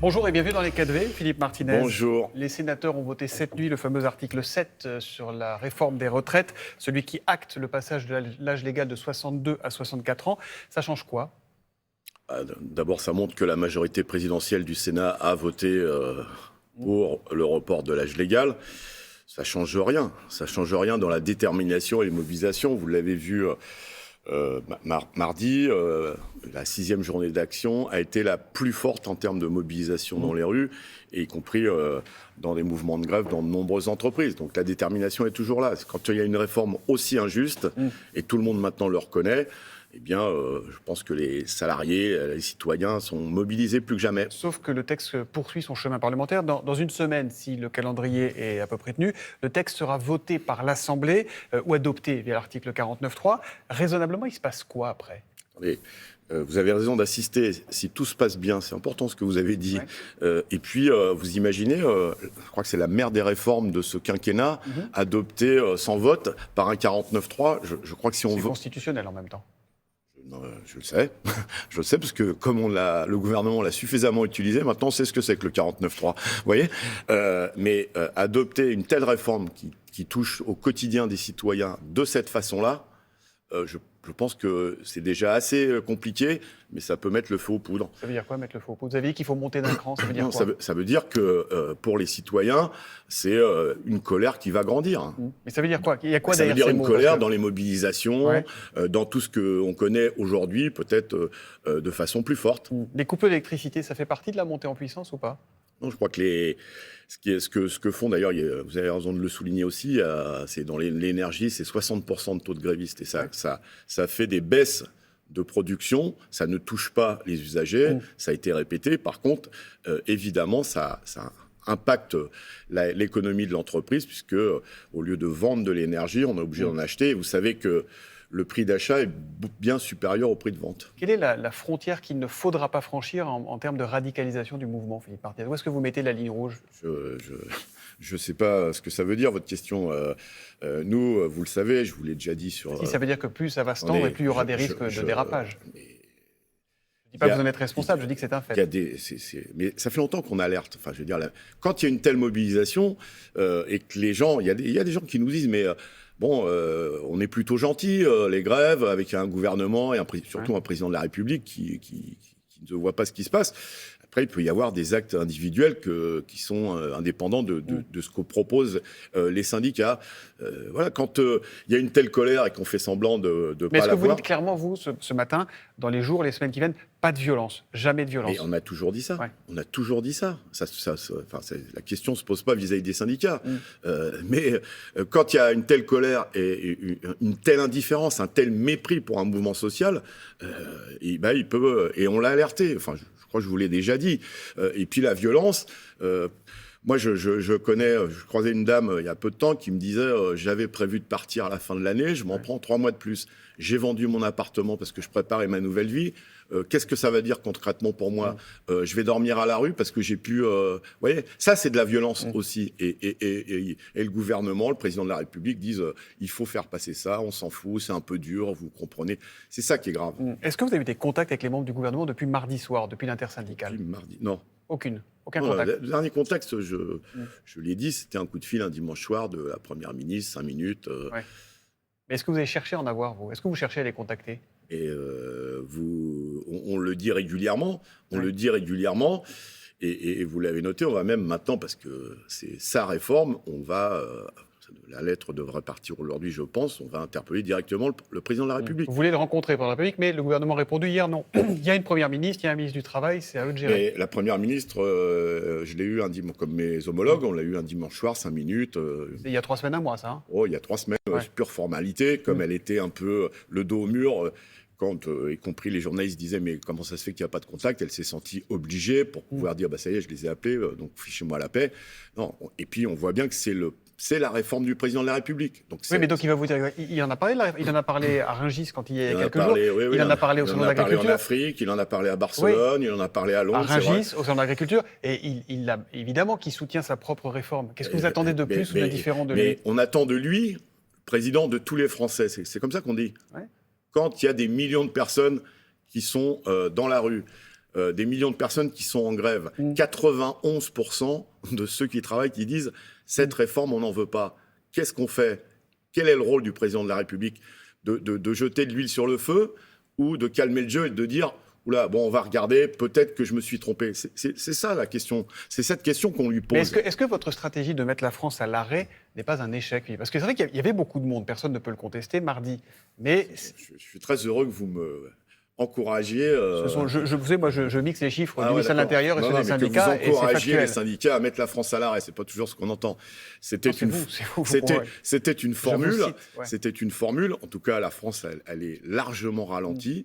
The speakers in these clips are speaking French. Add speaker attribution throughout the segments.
Speaker 1: Bonjour et bienvenue dans les 4V, Philippe Martinez.
Speaker 2: Bonjour.
Speaker 1: Les sénateurs ont voté cette nuit le fameux article 7 sur la réforme des retraites, celui qui acte le passage de l'âge légal de 62 à 64 ans. Ça change quoi ?
Speaker 2: D'abord, ça montre que la majorité présidentielle du Sénat a voté pour le report de l'âge légal. Ça ne change rien. Ça ne change rien dans la détermination et les mobilisations. Vous l'avez vu mardi, la 6e journée d'action a été la plus forte en termes de mobilisation dans les rues, et y compris dans des mouvements de grève dans de nombreuses entreprises. Donc la détermination est toujours là. Quand il y a une réforme aussi injuste, et tout le monde maintenant le reconnaît, eh bien, je pense que les salariés, les citoyens sont mobilisés plus que jamais.
Speaker 1: Sauf que le texte poursuit son chemin parlementaire. Dans une semaine, si le calendrier est à peu près tenu, le texte sera voté par l'Assemblée ou adopté via l'article 49.3. Raisonnablement, il se passe quoi après ?
Speaker 2: Attendez, vous avez raison d'assister. Si tout se passe bien, c'est important ce que vous avez dit. Ouais. Et puis, vous imaginez, je crois que c'est la mère des réformes de ce quinquennat, adoptée sans vote par un 49.3. Je crois que si on veut...
Speaker 1: C'est constitutionnel en même temps.
Speaker 2: Non, je le sais. Je le sais parce que comme le gouvernement l'a suffisamment utilisé, maintenant on sait ce que c'est que le 49.3. Vous voyez, mais adopter une telle réforme qui touche au quotidien des citoyens de cette façon-là, je pense que c'est déjà assez compliqué, mais ça peut mettre le feu aux poudres.
Speaker 1: Ça veut dire quoi, mettre le feu aux poudres ? Vous avez dit qu'il faut monter d'un cran, ça veut dire quoi ?
Speaker 2: Ça veut dire que pour les citoyens, c'est une colère qui va grandir.
Speaker 1: Mais ça veut dire quoi ? Il y a quoi
Speaker 2: derrière
Speaker 1: ces mots ?
Speaker 2: Ça veut dire une colère dans les mobilisations, dans tout ce qu'on connaît aujourd'hui, peut-être de façon plus forte.
Speaker 1: Les coupures d'électricité, ça fait partie de la montée en puissance ou pas ?
Speaker 2: Non, je crois que ce que font, d'ailleurs, vous avez raison de le souligner aussi, c'est dans l'énergie, c'est 60% de taux de grévistes. Et ça fait des baisses de production, ça ne touche pas les usagers, ça a été répété. Par contre, évidemment, ça impacte l'économie de l'entreprise, puisque au lieu de vendre de l'énergie, on est obligé d'en acheter. Et vous savez que le prix d'achat est bien supérieur au prix de vente.
Speaker 1: Quelle est la frontière qu'il ne faudra pas franchir en termes de radicalisation du mouvement, Philippe Martinez ? Où est-ce que vous mettez la ligne rouge ?
Speaker 2: Je ne sais pas ce que ça veut dire, votre question. Nous, vous le savez, je vous l'ai déjà dit sur...
Speaker 1: Si ça veut dire que plus ça va se tendre et plus il y aura des risques de dérapage. Je ne dis pas que vous en êtes responsable, je dis que c'est un fait.
Speaker 2: Mais ça fait longtemps qu'on alerte. Enfin, je veux dire, quand il y a une telle mobilisation et que les gens... Il y a des gens qui nous disent, mais... Bon, on est plutôt gentils, les grèves, avec un gouvernement et surtout un président de la République qui ne voit pas ce qui se passe. Après, il peut y avoir des actes individuels qui sont indépendants de ce que proposent les syndicats. Voilà, quand il y a une telle colère et qu'on fait semblant de ne pas la voir...
Speaker 1: Mais est-ce que vous dites clairement, vous, ce matin, dans les jours, les semaines qui viennent, pas de violence, jamais de violence ?
Speaker 2: Mais on a toujours dit ça. Ouais. On a toujours dit ça. La question ne se pose pas vis-à-vis des syndicats. Mais quand il y a une telle colère et une telle indifférence, un tel mépris pour un mouvement social, il peut... Et on l'a alerté. Enfin, je crois que je vous l'ai déjà dit. Et puis la violence... Moi, je croisais une dame il y a peu de temps qui me disait j'avais prévu de partir à la fin de l'année, je m'en prends 3 mois de plus. J'ai vendu mon appartement parce que je préparais ma nouvelle vie. Qu'est-ce que ça va dire concrètement pour moi ? Je vais dormir à la rue parce que j'ai pu... Vous voyez, ça, c'est de la violence aussi. Et le gouvernement, le président de la République disent il faut faire passer ça, on s'en fout, c'est un peu dur, vous comprenez. C'est ça qui est grave.
Speaker 1: Est-ce que vous avez eu des contacts avec les membres du gouvernement depuis mardi soir, depuis l'intersyndicale ?
Speaker 2: Depuis mardi, non.
Speaker 1: Aucun contact.
Speaker 2: Le dernier contact, je l'ai dit, c'était un coup de fil un dimanche soir de la Première ministre, 5 minutes.
Speaker 1: Mais est-ce que vous avez cherché à en avoir, vous ? Est-ce que vous cherchez à les contacter ?
Speaker 2: Et on le dit régulièrement, le dit régulièrement, et vous l'avez noté, on va même maintenant, parce que c'est sa réforme, la lettre devrait partir aujourd'hui, je pense, on va interpeller directement le président de la République.
Speaker 1: Vous voulez le rencontrer pour la République, mais le gouvernement a répondu hier non. Il y a une première ministre, il y a un ministre du Travail, c'est à eux de gérer.
Speaker 2: Et la première ministre, je l'ai eu un dimanche, comme mes homologues, on l'a eu un dimanche soir, 5 minutes.
Speaker 1: Il y a 3 semaines, un mois, ça. Hein.
Speaker 2: Il y a 3 semaines, pure formalité, comme elle était un peu le dos au mur. Quand, y compris les journalistes disaient mais comment ça se fait qu'il n'y a pas de contact, elle s'est sentie obligée pour pouvoir dire ça y est, je les ai appelés, donc fichez-moi la paix. Non. Et puis on voit bien que c'est la réforme du président de la République. Donc
Speaker 1: oui, mais donc il va vous dire, il en a parlé à Rungis quand il y a quelques jours. Il en a parlé au Salon de l'Agriculture.
Speaker 2: Il en a parlé en Afrique, il en a parlé à Barcelone, il en a parlé à Londres.
Speaker 1: À Rungis, au Salon de l'Agriculture, et il a évidemment qu'il soutient sa propre réforme. Qu'est-ce que vous attendez de plus ou de différent de lui ?
Speaker 2: Mais on attend de lui, président de tous les Français. C'est comme ça qu'on dit. Ouais. Quand il y a des millions de personnes qui sont dans la rue, des millions de personnes qui sont en grève. 91% de ceux qui travaillent qui disent « cette réforme, on n'en veut pas ». Qu'est-ce qu'on fait? Quel est le rôle du président de la République? De jeter de l'huile sur le feu ou de calmer le jeu et de dire « Oula, bon, on va regarder, peut-être que je me suis trompé ». C'est ça la question. C'est cette question qu'on lui pose.
Speaker 1: Mais est-ce que votre stratégie de mettre la France à l'arrêt n'est pas un échec? Parce que c'est vrai qu'il y avait beaucoup de monde, personne ne peut le contester, mardi. Mais
Speaker 2: je suis très heureux que vous me encouragiez.
Speaker 1: Je mixe les chiffres du ministère de l'Intérieur et ceux des syndicats.
Speaker 2: Que vous encouragiez les syndicats à mettre la France à l'arrêt. C'est pas toujours ce qu'on entend. C'était une formule. C'était une formule. En tout cas, la France, elle est largement ralentie.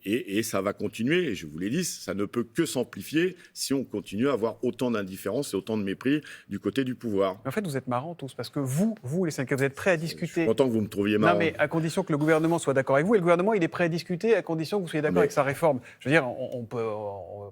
Speaker 2: Et ça va continuer, et je vous l'ai dit, ça ne peut que s'amplifier si on continue à avoir autant d'indifférence et autant de mépris du côté du pouvoir.
Speaker 1: En fait, vous êtes marrants tous, parce que vous les syndicats, vous êtes prêts à discuter. Je
Speaker 2: suis content que vous me trouviez marrant.
Speaker 1: Non, mais à condition que le gouvernement soit d'accord avec vous, et le gouvernement, il est prêt à discuter à condition que vous soyez d'accord avec sa réforme. Je veux dire, on peut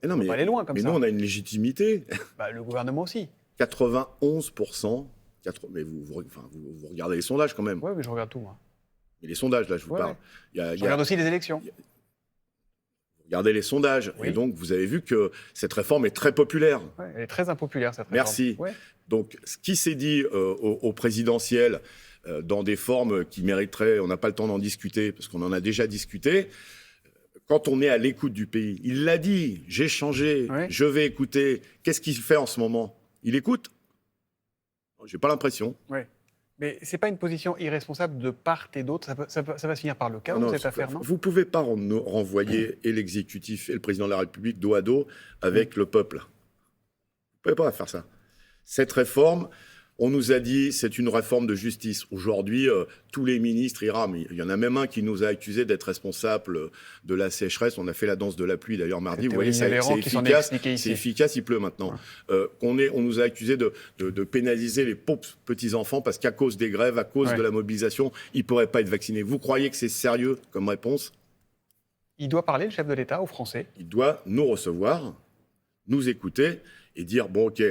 Speaker 1: pas aller loin comme ça.
Speaker 2: Mais nous, on a une légitimité.
Speaker 1: Le gouvernement aussi.
Speaker 2: 91%, mais vous regardez les sondages quand même.
Speaker 1: Oui, mais je regarde tout, moi.
Speaker 2: Mais les sondages, là, je vous parle.
Speaker 1: Je regarde aussi les élections.
Speaker 2: Regardez les sondages. Oui. Et donc, vous avez vu que cette réforme est très populaire.
Speaker 1: Ouais, elle est très impopulaire, cette réforme.
Speaker 2: Merci. Ouais. Donc, ce qui s'est dit au présidentiel, dans des formes qui mériteraient, on n'a pas le temps d'en discuter, parce qu'on en a déjà discuté, quand on est à l'écoute du pays, il l'a dit, j'ai changé, je vais écouter. Qu'est-ce qu'il fait en ce moment? Il écoute? J'ai pas l'impression.
Speaker 1: Oui. Mais ce n'est pas une position irresponsable de part et d'autre. Ça va se finir par le chaos, cette affaire, non?
Speaker 2: Vous ne pouvez pas renvoyer et l'exécutif et le président de la République dos à dos avec le peuple. Vous ne pouvez pas faire ça. Cette réforme, on nous a dit c'est une réforme de justice. Aujourd'hui, tous les ministres y rament. Il y en a même un qui nous a accusés d'être responsables de la sécheresse. On a fait la danse de la pluie d'ailleurs mardi. Vous voyez, c'est efficace. C'est efficace, il pleut maintenant. On nous a accusés de pénaliser les pauvres petits-enfants parce qu'à cause des grèves, à cause de la mobilisation, ils ne pourraient pas être vaccinés. Vous croyez que c'est sérieux comme réponse?
Speaker 1: Il doit parler, le chef de l'État, aux Français?
Speaker 2: Il doit nous recevoir, nous écouter et dire bon, ok,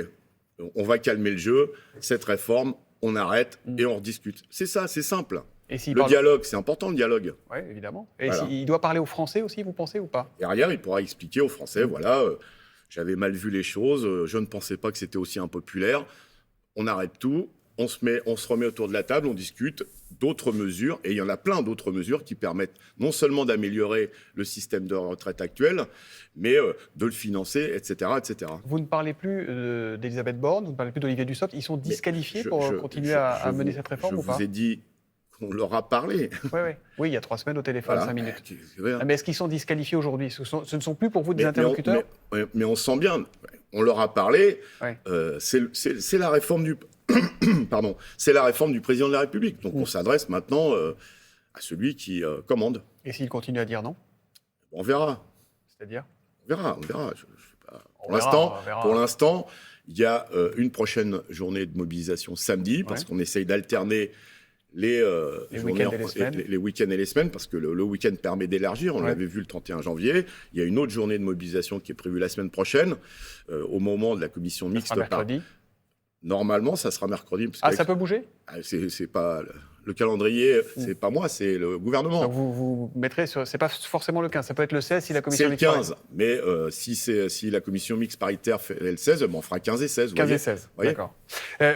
Speaker 2: on va calmer le jeu, cette réforme, on arrête et on rediscute. C'est ça, c'est simple. Dialogue, c'est important le dialogue.
Speaker 1: Oui, évidemment. Et il doit parler aux Français aussi, vous pensez, ou pas?
Speaker 2: Derrière, il pourra expliquer aux Français, voilà, j'avais mal vu les choses, je ne pensais pas que c'était aussi impopulaire. On arrête tout, on se remet autour de la table, on discute d'autres mesures, et il y en a plein d'autres mesures qui permettent non seulement d'améliorer le système de retraite actuel, mais de le financer, etc., etc.
Speaker 1: Vous ne parlez plus d'Elisabeth Borne, vous ne parlez plus d'Olivier Dussopt, ils sont disqualifiés pour continuer à mener cette réforme ou pas?
Speaker 2: Je vous ai dit qu'on leur a parlé.
Speaker 1: Oui, il y a 3 semaines au téléphone, 5 minutes. Mais est-ce qu'ils sont disqualifiés aujourd'hui? Ce ne sont plus pour vous des interlocuteurs?
Speaker 2: Mais on sent bien, on leur a parlé, c'est la réforme du... Pardon, c'est la réforme du président de la République. Donc on s'adresse maintenant à celui qui commande.
Speaker 1: Et s'il continue à dire non?
Speaker 2: On verra.
Speaker 1: C'est-à-dire?
Speaker 2: On verra. Pour l'instant, il y a une prochaine journée de mobilisation samedi, parce qu'on essaye d'alterner les week-ends et les semaines, parce que le week-end permet d'élargir. On l'avait vu le 31 janvier. Il y a une autre journée de mobilisation qui est prévue la semaine prochaine, au moment de la commission mixte.
Speaker 1: Mercredi.
Speaker 2: Normalement, ça sera mercredi.
Speaker 1: Ça peut bouger?
Speaker 2: C'est pas le calendrier, c'est pas moi, c'est le gouvernement.
Speaker 1: Donc vous mettrez sur... C'est pas forcément le 15, ça peut être le 16 si la commission mixte
Speaker 2: paritaire... C'est le 15, mais si la commission mixte paritaire fait le 16, on fera 15 et 16.
Speaker 1: 15 et 16, d'accord.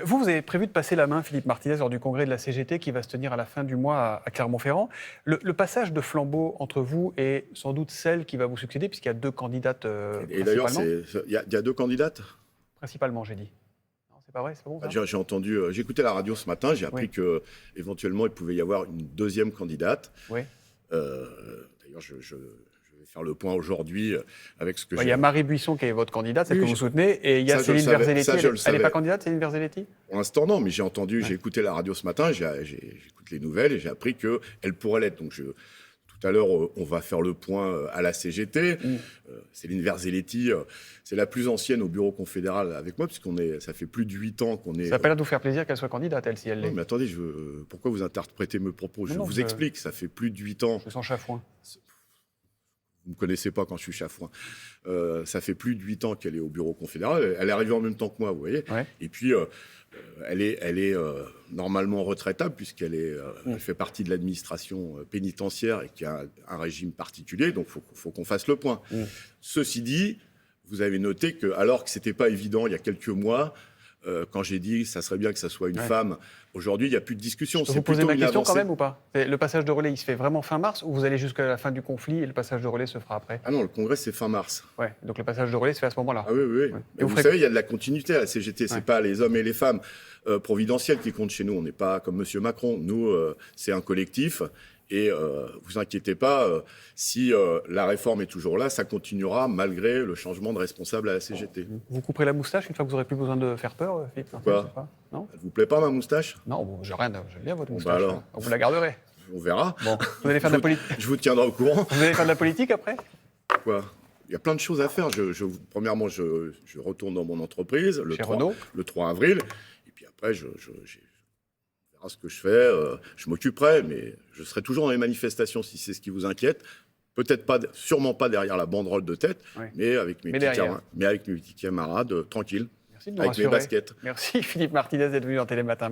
Speaker 1: Vous avez prévu de passer la main, Philippe Martinez, lors du congrès de la CGT qui va se tenir à la fin du mois à Clermont-Ferrand. Le passage de flambeau entre vous et sans doute celle qui va vous succéder, puisqu'il y a 2 candidates
Speaker 2: et d'ailleurs, il y a 2 candidates?
Speaker 1: Principalement, j'ai dit. C'est pas vrai, c'est pas bon, ça?
Speaker 2: J'ai entendu, j'ai écouté la radio ce matin, j'ai appris qu'éventuellement il pouvait y avoir une 2e candidate.
Speaker 1: Oui.
Speaker 2: D'ailleurs, je vais faire le point aujourd'hui avec ce que
Speaker 1: Il y a Marie Buisson qui est votre candidate, celle que vous soutenez, et il y a Céline Verzelletti. Elle n'est pas candidate, Céline Verzelletti?
Speaker 2: Pour l'instant, non, mais j'ai entendu, j'ai écouté la radio ce matin, j'écoute les nouvelles et j'ai appris qu'elle pourrait l'être. Donc tout à l'heure, on va faire le point à la CGT. Céline Verzelletti, c'est la plus ancienne au bureau confédéral avec moi, ça fait plus de 8 ans qu'on est...
Speaker 1: Ça n'a pas l'air de vous faire plaisir qu'elle soit candidate, elle, si elle l'est.
Speaker 2: Non, mais attendez, pourquoi vous interprétez mes propos? Je vous explique, ça fait plus de 8 ans...
Speaker 1: Je sens chafouin.
Speaker 2: vous ne me connaissez pas quand je suis chafouin. Ça fait plus de 8 ans qu'elle est au bureau confédéral. Elle est arrivée en même temps que moi, vous voyez.
Speaker 1: Ouais.
Speaker 2: Et puis, elle est normalement retraitable puisqu'elle elle fait partie de l'administration pénitentiaire et qui a un régime particulier. Donc, il faut qu'on fasse le point. Ceci dit, vous avez noté que, alors que ce n'était pas évident il y a quelques mois, quand j'ai dit que ça serait bien que ça soit une femme, aujourd'hui, il n'y a plus de discussion.
Speaker 1: Je peux vous poser ma question quand même ou pas? Le passage de relais, il se fait vraiment fin mars ou vous allez jusqu'à la fin du conflit et le passage de relais se fera après?
Speaker 2: Ah non, le congrès, c'est fin mars.
Speaker 1: Ouais, donc le passage de relais se fait à ce moment-là.
Speaker 2: Ah oui, oui.
Speaker 1: Ouais.
Speaker 2: Et vous savez, il y a de la continuité à la CGT. C'est pas les hommes et les femmes providentiels qui comptent chez nous. On n'est pas comme M. Macron. Nous, c'est un collectif. Et vous inquiétez pas, si la réforme est toujours là, ça continuera malgré le changement de responsable à la CGT.
Speaker 1: Vous couperez la moustache une fois que vous n'aurez plus besoin de faire peur, Philippe?
Speaker 2: Pourquoi?
Speaker 1: Non,
Speaker 2: Elle vous plaît pas, ma moustache?
Speaker 1: non, bon, j'aime bien votre moustache.
Speaker 2: Bah alors.
Speaker 1: Vous la garderez.
Speaker 2: On verra.
Speaker 1: Bon, vous allez faire de la politique.
Speaker 2: Je vous tiendrai au courant.
Speaker 1: Vous allez faire de la politique après?
Speaker 2: Quoi? Il y a plein de choses à faire. Premièrement, je retourne dans mon entreprise le
Speaker 1: Chez
Speaker 2: 3,
Speaker 1: Renault.
Speaker 2: le 3 avril. Et puis après, on verra ce que je fais. Je m'occuperai, mais je serai toujours dans les manifestations si c'est ce qui vous inquiète. Peut-être pas, sûrement pas derrière la banderole de tête, mais avec mes petits camarades, tranquille,
Speaker 1: Merci de nous
Speaker 2: avec mes
Speaker 1: rassurer.
Speaker 2: baskets.
Speaker 1: Merci Philippe Martinez d'être venu dans Télématin.